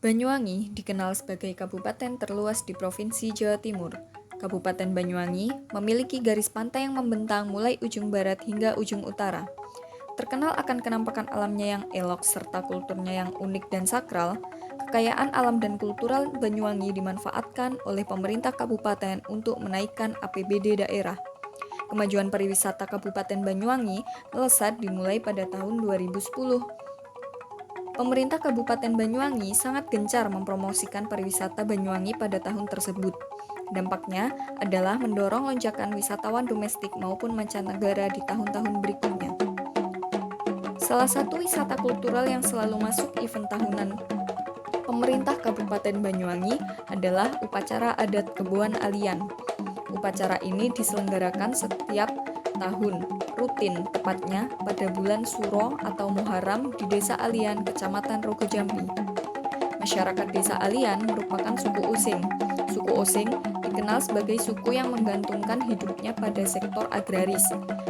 Banyuwangi dikenal sebagai kabupaten terluas di Provinsi Jawa Timur. Kabupaten Banyuwangi memiliki garis pantai yang membentang mulai ujung barat hingga ujung utara. Terkenal akan kenampakan alamnya yang elok serta kulturnya yang unik dan sakral, kekayaan alam dan kultural Banyuwangi dimanfaatkan oleh pemerintah kabupaten untuk menaikkan APBD daerah. Kemajuan pariwisata Kabupaten Banyuwangi melesat dimulai pada tahun 2010. Pemerintah Kabupaten Banyuwangi sangat gencar mempromosikan pariwisata Banyuwangi pada tahun tersebut. Dampaknya adalah mendorong lonjakan wisatawan domestik maupun mancanegara di tahun-tahun berikutnya. Salah satu wisata kultural yang selalu masuk event tahunan pemerintah Kabupaten Banyuwangi adalah upacara adat Keboan Alian. Upacara ini diselenggarakan setiap tahun, rutin tepatnya pada bulan Suro atau Muharram di Desa Alian, Kecamatan Rogojambi. Masyarakat Desa Alian merupakan suku Osing. Suku Osing dikenal sebagai suku yang menggantungkan hidupnya pada sektor agraris.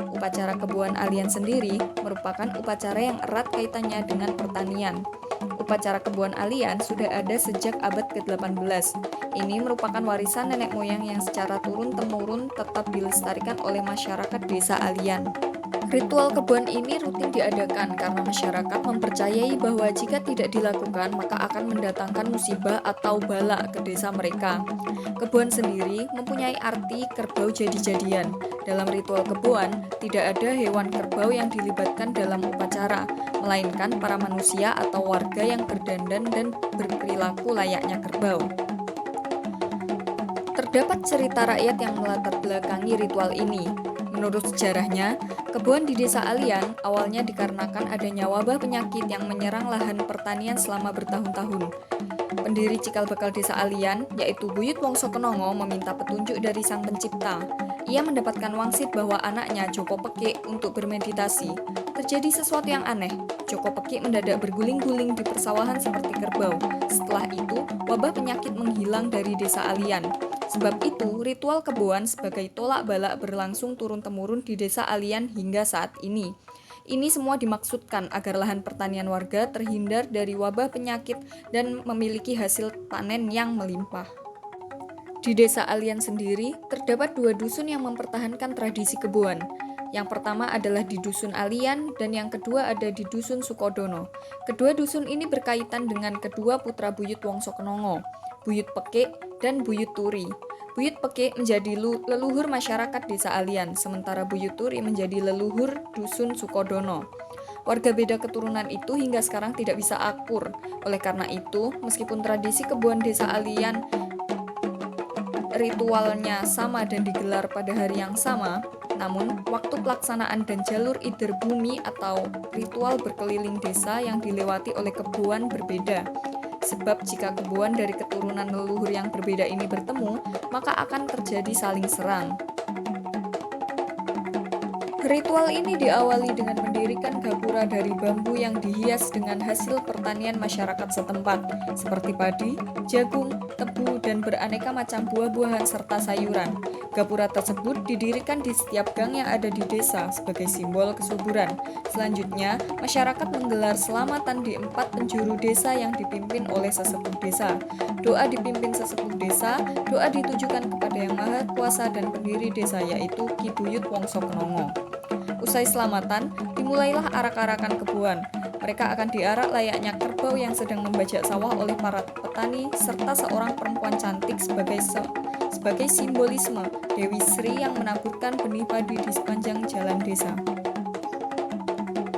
Upacara Keboan Alian sendiri merupakan upacara yang erat kaitannya dengan pertanian. Upacara Keboan Alian sudah ada sejak abad ke-18. Ini merupakan warisan nenek moyang yang secara turun-temurun tetap dilestarikan oleh masyarakat Desa Alian. Ritual kebun ini rutin diadakan karena masyarakat mempercayai bahwa jika tidak dilakukan maka akan mendatangkan musibah atau bala ke desa mereka. Kebun sendiri mempunyai arti kerbau jadi-jadian. Dalam ritual kebun, tidak ada hewan kerbau yang dilibatkan dalam upacara, melainkan para manusia atau warga yang berdandan dan berperilaku layaknya kerbau. Terdapat cerita rakyat yang melatar belakangi ritual ini. Menurut sejarahnya, kebun di Desa Alian awalnya dikarenakan adanya wabah penyakit yang menyerang lahan pertanian selama bertahun-tahun. Pendiri cikal bakal Desa Alian, yaitu Buyut Wongso Kenongo, meminta petunjuk dari Sang Pencipta. Ia mendapatkan wangsit bahwa anaknya Joko Pekik untuk bermeditasi. Terjadi sesuatu yang aneh. Joko Pekik mendadak berguling-guling di persawahan seperti kerbau. Setelah itu, wabah penyakit menghilang dari Desa Alian. Sebab itu, ritual kebun sebagai tolak balak berlangsung turun-temurun di Desa Alian hingga saat ini. Ini semua dimaksudkan agar lahan pertanian warga terhindar dari wabah penyakit dan memiliki hasil panen yang melimpah. Di Desa Alian sendiri, terdapat 2 dusun yang mempertahankan tradisi kebun. Yang pertama adalah di Dusun Alian dan yang kedua ada di Dusun Sukodono. Kedua dusun ini berkaitan dengan kedua putra Buyut Wongso Kenongo, Buyut Pekik dan Buyut Turi. Buyut Pekik menjadi leluhur masyarakat Desa Alian, sementara Buyut Turi menjadi leluhur Dusun Sukodono. Warga beda keturunan itu hingga sekarang tidak bisa akur. Oleh karena itu, meskipun tradisi kebun Desa Alian ritualnya sama dan digelar pada hari yang sama, namun waktu pelaksanaan dan jalur ider bumi atau ritual berkeliling desa yang dilewati oleh kebun berbeda. Sebab jika kebun dari keturunan leluhur yang berbeda ini bertemu, maka akan terjadi saling serang. Ritual ini diawali dengan mendirikan gapura dari bambu yang dihias dengan hasil pertanian masyarakat setempat, seperti padi, jagung, tebu, dan beraneka macam buah-buahan serta sayuran. Gapura tersebut didirikan di setiap gang yang ada di desa sebagai simbol kesuburan. Selanjutnya, masyarakat menggelar selamatan di 4 penjuru desa yang dipimpin oleh sesepuh desa. Doa dipimpin sesepuh desa, doa ditujukan kepada Yang Maha Kuasa dan pendiri desa yaitu Ki Buyut Wongso Kenongo. Usai selamatan, dimulailah arak-arakan kebun. Mereka akan diarak layaknya kerbau yang sedang membajak sawah oleh para petani serta seorang perempuan cantik sebagai simbolisme Dewi Sri yang menaburkan benih padi di sepanjang jalan desa.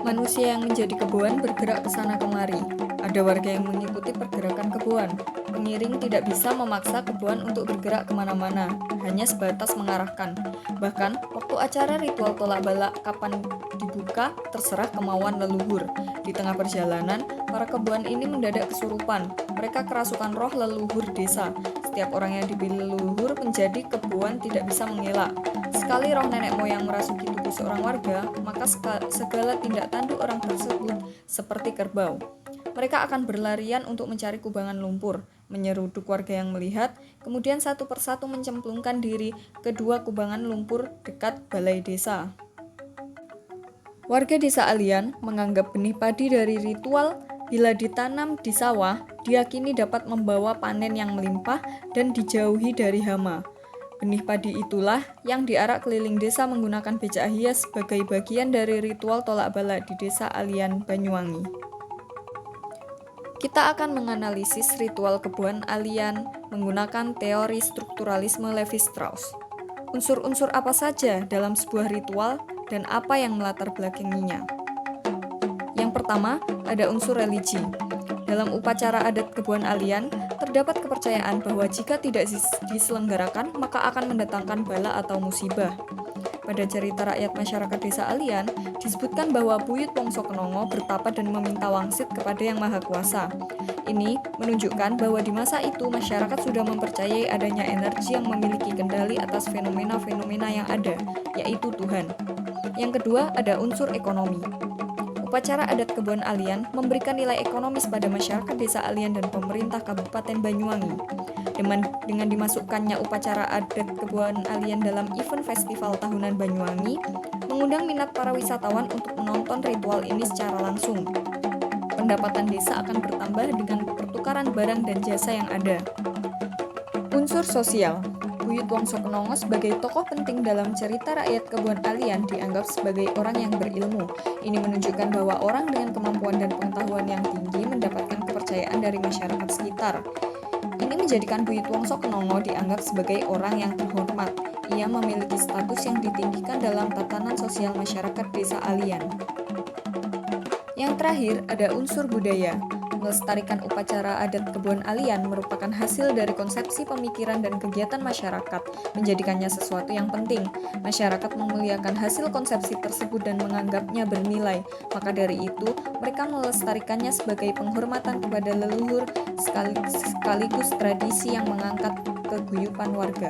Manusia yang menjadi kebun bergerak ke sana kemari. Ada warga yang mengikuti pergerakan kebun. Pengiring tidak bisa memaksa kebun untuk bergerak kemana-mana, hanya sebatas mengarahkan. Bahkan, waktu acara ritual tolak balak kapan dibuka, terserah kemauan leluhur. Di tengah perjalanan, para kebun ini mendadak kesurupan. Mereka kerasukan roh leluhur desa. Setiap orang yang dipilih leluhur menjadi kebun tidak bisa mengelak. Sekali roh nenek moyang merasuki tubuh seorang warga, maka segala tindak tanduk orang tersebut seperti kerbau. Mereka akan berlarian untuk mencari kubangan lumpur, menyeruduk warga yang melihat, kemudian satu persatu mencemplungkan diri ke 2 kubangan lumpur dekat balai desa. Warga Desa Alian menganggap benih padi dari ritual Bila ditanam di sawah, diyakini dapat membawa panen yang melimpah dan dijauhi dari hama. Benih padi itulah yang diarak keliling desa menggunakan becak hias sebagai bagian dari ritual tolak bala di Desa Alian, Banyuwangi. Kita akan menganalisis ritual kebun Alian menggunakan teori strukturalisme Levi-Strauss. Unsur-unsur apa saja dalam sebuah ritual dan apa yang melatar belakanginya? Yang pertama, ada unsur religi. Dalam upacara adat kebun Alian, terdapat kepercayaan bahwa jika tidak diselenggarakan, maka akan mendatangkan bala atau musibah. Pada cerita rakyat masyarakat Desa Alian, disebutkan bahwa Buyut Wongso Kenongo bertapa dan meminta wangsit kepada Yang Maha Kuasa. Ini menunjukkan bahwa di masa itu masyarakat sudah mempercayai adanya energi yang memiliki kendali atas fenomena-fenomena yang ada, yaitu Tuhan. Yang kedua, ada unsur ekonomi. Upacara adat kebun Alian memberikan nilai ekonomis pada masyarakat Desa Alian dan pemerintah Kabupaten Banyuwangi. Dengan dimasukkannya upacara adat kebun Alian dalam event festival tahunan Banyuwangi, mengundang minat para wisatawan untuk menonton ritual ini secara langsung. Pendapatan desa akan bertambah dengan pertukaran barang dan jasa yang ada. Unsur sosial. Buyut Wongso Kenongo sebagai tokoh penting dalam cerita rakyat kebun Alian dianggap sebagai orang yang berilmu. Ini menunjukkan bahwa orang dengan kemampuan dan pengetahuan yang tinggi mendapatkan kepercayaan dari masyarakat sekitar. Ini menjadikan Buyut Wongso Kenongo dianggap sebagai orang yang terhormat. Ia memiliki status yang ditinggikan dalam tatanan sosial masyarakat Desa Alian. Yang terakhir, ada unsur budaya. Melestarikan upacara adat kebun Alian merupakan hasil dari konsepsi pemikiran dan kegiatan masyarakat, menjadikannya sesuatu yang penting. Masyarakat memuliakan hasil konsepsi tersebut dan menganggapnya bernilai. Maka dari itu, mereka melestarikannya sebagai penghormatan kepada leluhur sekaligus tradisi yang mengangkat keguyupan warga.